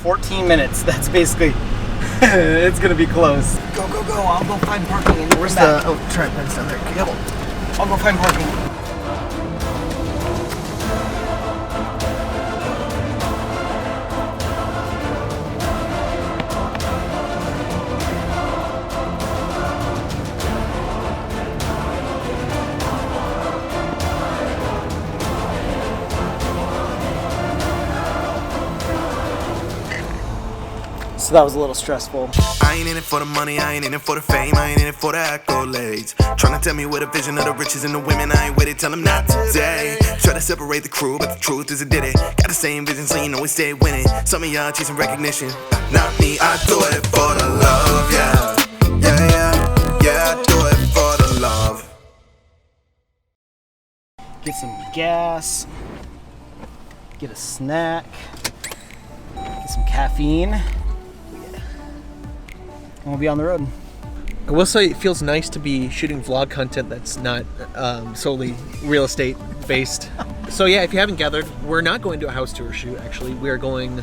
14 minutes. That's basically, it's gonna be close. Go, go, go. I'll go find parking. And where's the, tripod's down there. Yep. I'll go find parking. So that was a little stressful. I ain't in it for the money, I ain't in it for the fame, I ain't in it for the accolades. Trying to tell me what a vision of the riches and the women, I ain't with it, tell them not today. Try to separate the crew, but the truth is I did it. Got the same vision, so you know we stay winning. Some of y'all chasing recognition, not me, I do it for the love, yeah. Yeah, yeah, yeah, I do it for the love. Get some gas, get a snack, get some caffeine. And we'll be on the road. I will say it feels nice to be shooting vlog content that's not solely real estate based. So yeah, if you haven't gathered, we're not going to a house tour shoot actually. We are going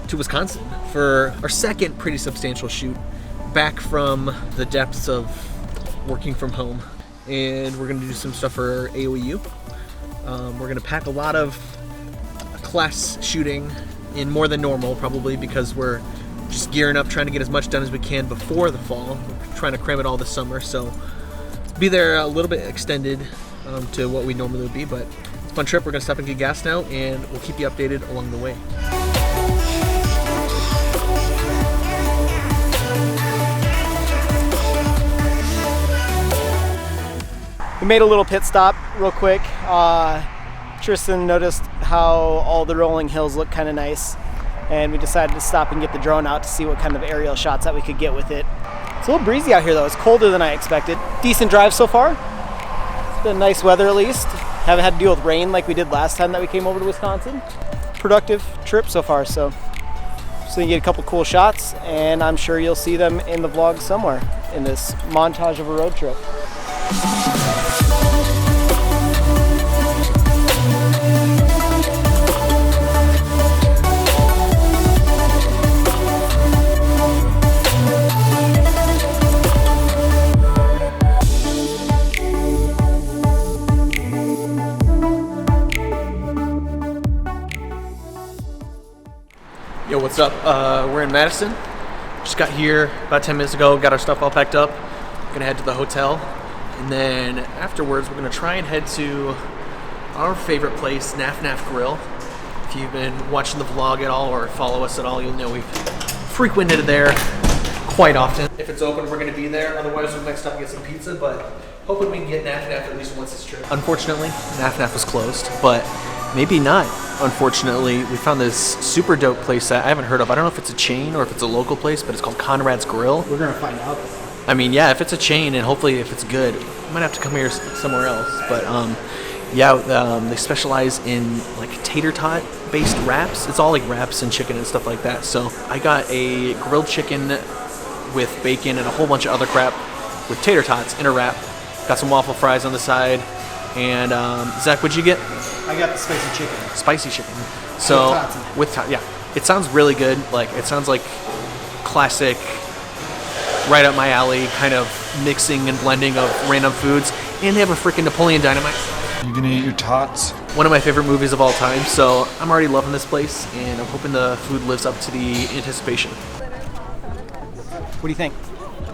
to Wisconsin for our second pretty substantial shoot back from the depths of working from home. And we're going to do some stuff for AOEU. We're going to pack a lot of class shooting in more than normal probably because we're just gearing up, trying to get as much done as we can before the fall. We're trying to cram it all this summer, so be there a little bit extended to what we normally would be, but it's a fun trip. We're gonna stop and get gas now, and we'll keep you updated along the way. We made a little pit stop real quick. Tristan noticed how all the rolling hills look kind of nice, and we decided to stop and get the drone out to see what kind of aerial shots that we could get with it. It's a little breezy out here though. It's colder than I expected. Decent drive so far. It's been nice weather at least. Haven't had to deal with rain like we did last time that we came over to Wisconsin. Productive trip so far, so you get a couple cool shots, and I'm sure you'll see them in the vlog somewhere in this montage of a road trip. Yo, what's up? We're in Madison. Just got here about 10 minutes ago, got our stuff all packed up. Gonna head to the hotel, and then afterwards we're gonna try and head to our favorite place, Naf Grill. If you've been watching the vlog at all or follow us at all, you'll know we've frequented there quite often. If it's open, we're gonna be there. Otherwise, we might stop and get some pizza, but hoping we can get Naf at least once this trip. Unfortunately, Naf was closed, but maybe not. Unfortunately, we found this super dope place that I haven't heard of. I don't know if it's a chain or if it's a local place, but it's called Conrad's Grill. We're gonna find out. I mean, yeah, if it's a chain and hopefully if it's good, I might have to come here somewhere else. But they specialize in like tater tot based wraps. It's all like wraps and chicken and stuff like that. So I got a grilled chicken with bacon and a whole bunch of other crap with tater tots in a wrap. Got some waffle fries on the side. And Zach, what'd you get? I got the spicy chicken. Spicy chicken. So yeah, it sounds really good. Like it sounds like classic, right up my alley kind of mixing and blending of random foods. And they have a freaking Napoleon Dynamite. You gonna eat your tots? One of my favorite movies of all time. So I'm already loving this place, and I'm hoping the food lives up to the anticipation. What do you think?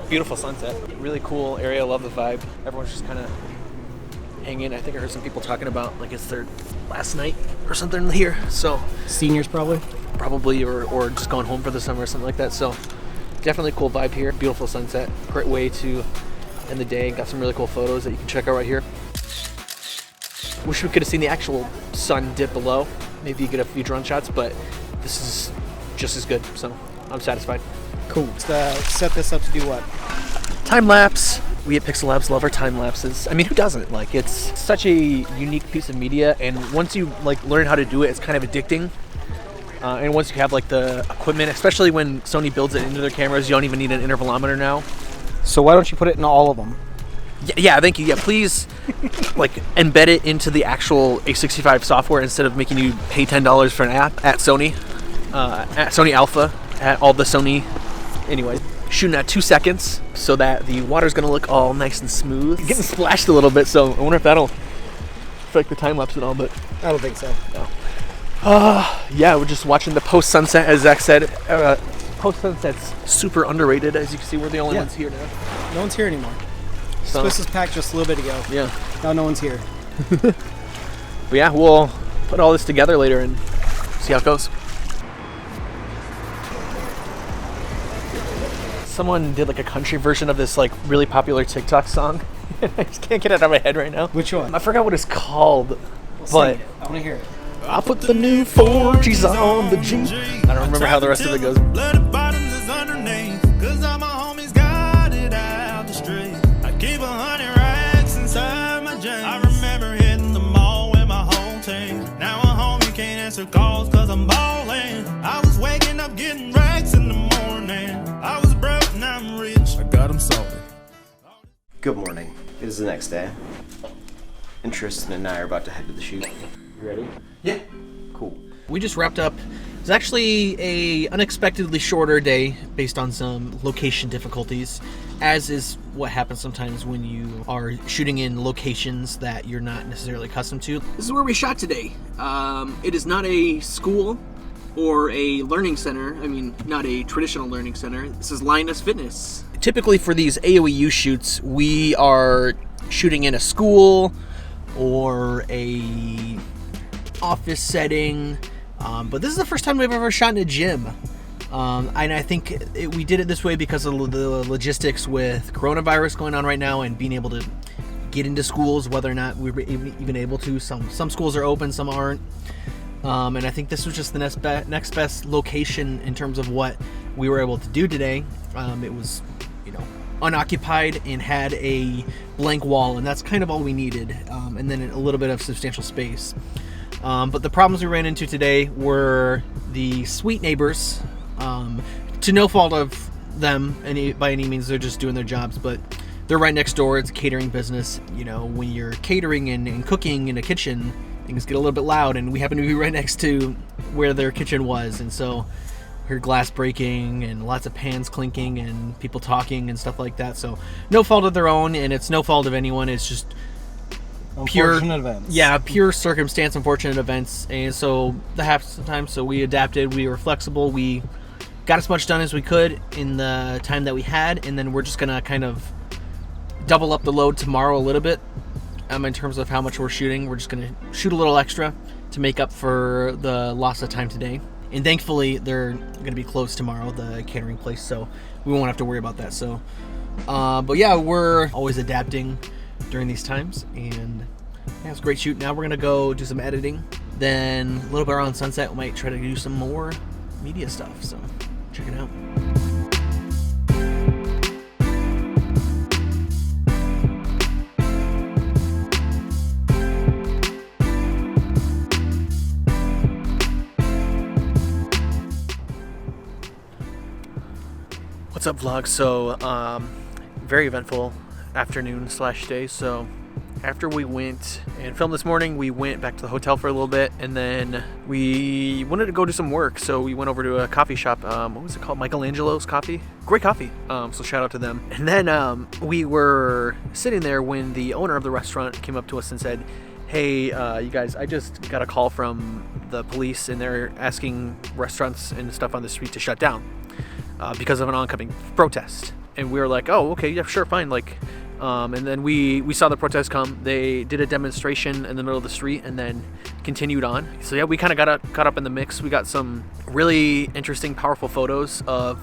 Beautiful sunset. Really cool area. Love the vibe. Everyone's just kind of hanging. I think I heard some people talking about like it's their last night or something here. So Seniors probably, or just going home for the summer or something like that. So definitely cool vibe here. Beautiful sunset. Great way to end the day. Got some really cool photos that you can check out right here. Wish we could have seen the actual sun dip below. Maybe you get a few drone shots, but this is just as good. So I'm satisfied. Cool. Set this up to do what? Time lapse. We at Pixel Labs love our time lapses. I mean, who doesn't? Like, it's such a unique piece of media, and once you like learn how to do it, it's kind of addicting. And once you have like the equipment, especially when Sony builds it into their cameras, you don't even need an intervalometer now. So why don't you put it in all of them? Yeah, thank you. Yeah, please, like embed it into the actual A65 software instead of making you pay $10 for an app at Sony. at Sony Alpha at all the Sony. Anyway, shooting at 2 seconds so that the water's gonna look all nice and smooth. Getting splashed a little bit, so I wonder if that'll affect the time lapse and all. But I don't think so. no. Yeah, we're just watching the post sunset, as Zach said. Post sunset's super underrated, as you can see. We're the only ones here now. No one's here anymore. So, Swiss was packed just a little bit ago. yeah. Now no one's here. But yeah, we'll put all this together later and see how it goes. Someone did like a country version of this like really popular TikTok song. I just can't get it out of my head right now. Which one? I forgot what it's called. But Sing it. I want to hear it. I'll put the new 4Gs on the G. I don't remember how the rest of it goes. Bloody bottoms is underneath, 'cause all my homies got it out the street. I keep 100 racks inside my jeans. I remember hitting the mall with my whole team. Now a homie can't answer calls 'cause I'm ballin'. I was waking up getting racks in the morning. I was broke, now I'm rich. I got 'em salted. Good morning. It is the next day, and Tristan and I are about to head to the shoot. You ready? Yeah. Cool. We just wrapped up. It's actually a unexpectedly shorter day based on some location difficulties, as is what happens sometimes when you are shooting in locations that you're not necessarily accustomed to. This is where we shot today. It is not a school or a learning center. I mean, not a traditional learning center. This is Linus Fitness. Typically for these AOEU shoots, we are shooting in a school or a office setting, but this is the first time we've ever shot in a gym, and I think we did it this way because of the logistics with coronavirus going on right now and being able to get into schools, whether or not we were even able to. Some schools are open, some aren't, and I think this was just the next best location in terms of what we were able to do today. It was, unoccupied and had a blank wall, and that's kind of all we needed, and then a little bit of substantial space. But the problems we ran into today were the sweet neighbors, to no fault of them by any means. They're just doing their jobs, but they're right next door. It's a catering business. When you're catering and cooking in a kitchen, things get a little bit loud, and we happen to be right next to where their kitchen was, and so we heard glass breaking and lots of pans clinking and people talking and stuff like that. So no fault of their own, and it's no fault of anyone. It's just Unfortunate events. Yeah, pure circumstance, unfortunate events. And so that happens sometimes. So we adapted, we were flexible, we got as much done as we could in the time that we had, and then we're just gonna kind of double up the load tomorrow a little bit. In terms of how much we're shooting, we're just gonna shoot a little extra to make up for the loss of time today. And thankfully they're gonna be closed tomorrow, the catering place, so we won't have to worry about that. So but yeah, we're always adapting during these times, and yeah, it's a great shoot. Now we're gonna go do some editing, then a little bit around sunset we might try to do some more media stuff, so check it out. What's up, vlog? So very eventful afternoon/day. So after we went and filmed this morning, we went back to the hotel for a little bit, and then we wanted to go do some work. So we went over to a coffee shop. What was it called? Michelangelo's Coffee. Great coffee. So shout out to them. And then we were sitting there when the owner of the restaurant came up to us and said, "Hey, you guys, I just got a call from the police, and they're asking restaurants and stuff on the street to shut down because of an oncoming protest." And we were like, "Oh, okay, yeah, sure, fine." And then we saw the protest come. They did a demonstration in the middle of the street and then continued on. So yeah, we kind of got up in the mix. We got some really interesting, powerful photos of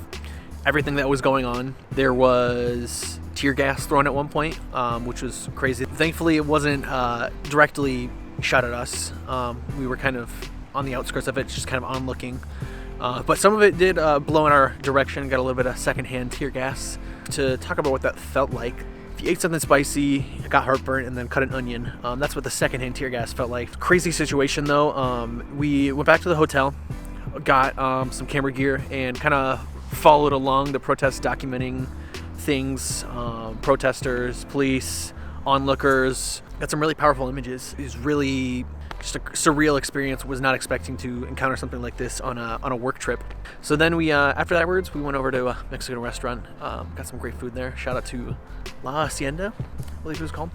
everything that was going on. There was tear gas thrown at one point, which was crazy. Thankfully, it wasn't directly shot at us. We were kind of on the outskirts of it, just kind of onlooking. But some of it did blow in our direction. Got a little bit of secondhand tear gas. To talk about what that felt like, if you ate something spicy, got heartburn, and then cut an onion, that's what the secondhand tear gas felt like. Crazy situation though. We went back to the hotel, got some camera gear, and kind of followed along the protest, documenting things, protesters, police, onlookers. Got some really powerful images. It was really just a surreal experience. Was not expecting to encounter something like this on a work trip. So then we, after that words, we went over to a Mexican restaurant, got some great food there. Shout out to La Hacienda, I believe it was called.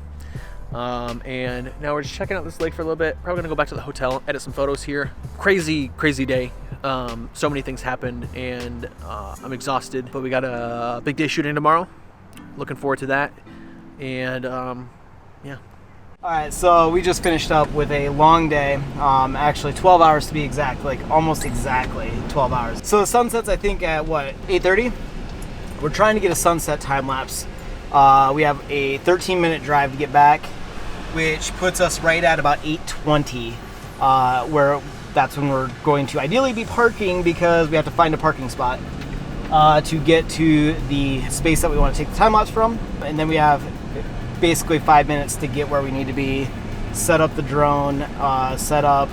And now we're just checking out this lake for a little bit. Probably gonna go back to the hotel, edit some photos here. Crazy day. So many things happened, and I'm exhausted, but we got a big day shooting tomorrow. Looking forward to that. And yeah. All right, so we just finished up with a long day, actually 12 hours to be exact, like almost exactly 12 hours. So the sunset's, I think, at what, 8:30? We're trying to get a sunset time lapse. We have a 13-minute drive to get back, which puts us right at about 8:20, where that's when we're going to ideally be parking, because we have to find a parking spot to get to the space that we want to take the time lapse from. And then we have basically 5 minutes to get where we need to be, set up the drone, set up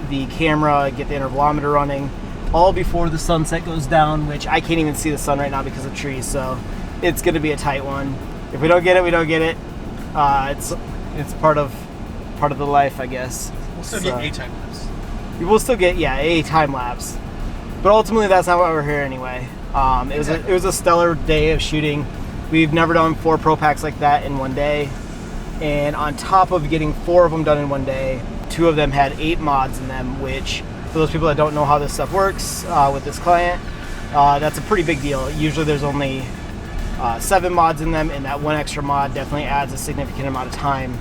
the camera, get the intervalometer running, all before the sunset goes down, which I can't even see the sun right now because of trees, so it's going to be a tight one. If we don't get it, we don't get it. It's part of the life, I guess. We'll still get a time lapse. We will still get, a time lapse, but ultimately that's not why we're here anyway. It was a stellar day of shooting. We've never done 4 pro packs like that in one day, and on top of getting 4 of them done in one day, 2 of them had 8 mods in them, which for those people that don't know how this stuff works with this client, that's a pretty big deal. Usually there's only 7 mods in them, and that 1 extra mod definitely adds a significant amount of time.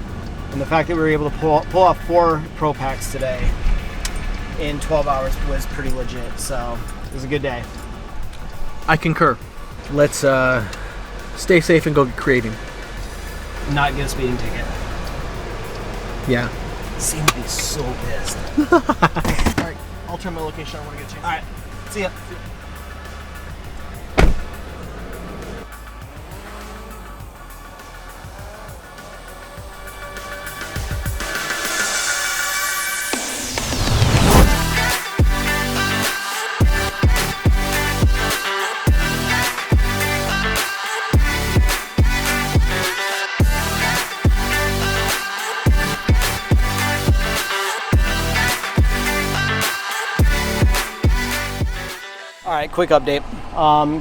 And the fact that we were able to pull off 4 pro packs today in 12 hours was pretty legit, so it was a good day. I concur. Let's stay safe and go get creating. Not get a speeding ticket. Yeah. Seem to be so pissed. Alright, I'll turn my location on when I get a chance. Alright, see ya. All right, quick update.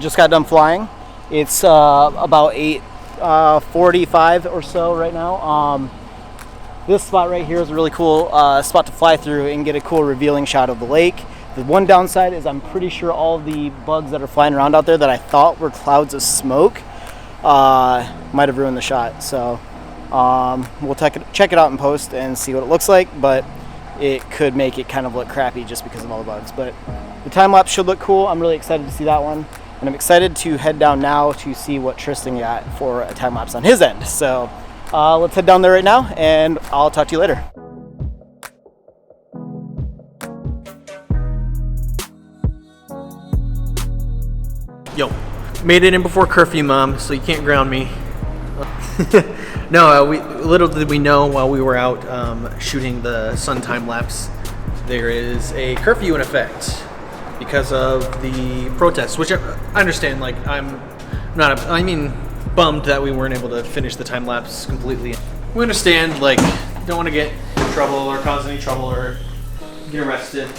Just got done flying. It's about 8:45 or so right now. This spot right here is a really cool spot to fly through and get a cool revealing shot of the lake. The one downside is I'm pretty sure all the bugs that are flying around out there that I thought were clouds of smoke might have ruined the shot. So we'll check it out in post and see what it looks like, but it could make it kind of look crappy just because of all the bugs. But the time lapse should look cool. I'm really excited to see that one, and I'm excited to head down now to see what Tristan got for a time lapse on his end. So let's head down there right now, and I'll talk to you later. Yo, made it in before curfew, Mom, so you can't ground me. No, little did we know while we were out shooting the sun time lapse, there is a curfew in effect because of the protests, which I understand. Like, I'm bummed that we weren't able to finish the time lapse completely. We understand, like, don't want to get in trouble or cause any trouble or get arrested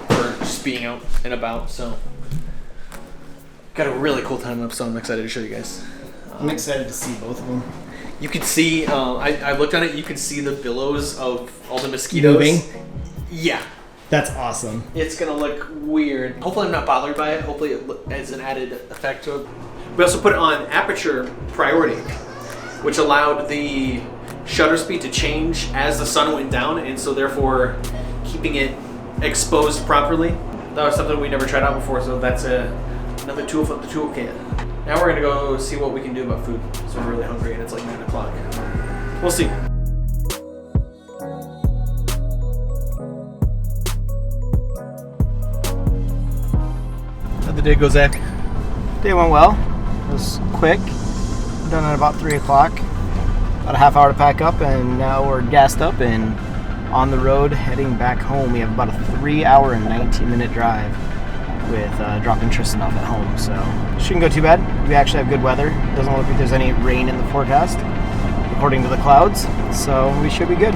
for just being out and about. So, got a really cool time lapse, so I'm excited to show you guys. I'm excited to see both of them. You could see, I looked at it, you could see the billows of all the mosquitoes. Moving? Yeah. That's awesome. It's going to look weird. Hopefully I'm not bothered by it. Hopefully it adds an added effect to it. We also put it on aperture priority, which allowed the shutter speed to change as the sun went down, and so therefore keeping it exposed properly. That was something we never tried out before, so that's another tool from the toolkit. Now we're gonna go see what we can do about food. So we're really hungry and it's like 9 o'clock. We'll see. How'd the day go, Zach? Day went well. It was quick. Done at about 3 o'clock. About a half hour to pack up, and now we're gassed up and on the road heading back home. We have about a 3-hour and 19-minute drive with dropping Tristan off at home, so shouldn't go too bad. We actually have good weather. It doesn't look like there's any rain in the forecast. according to the clouds, so we should be good.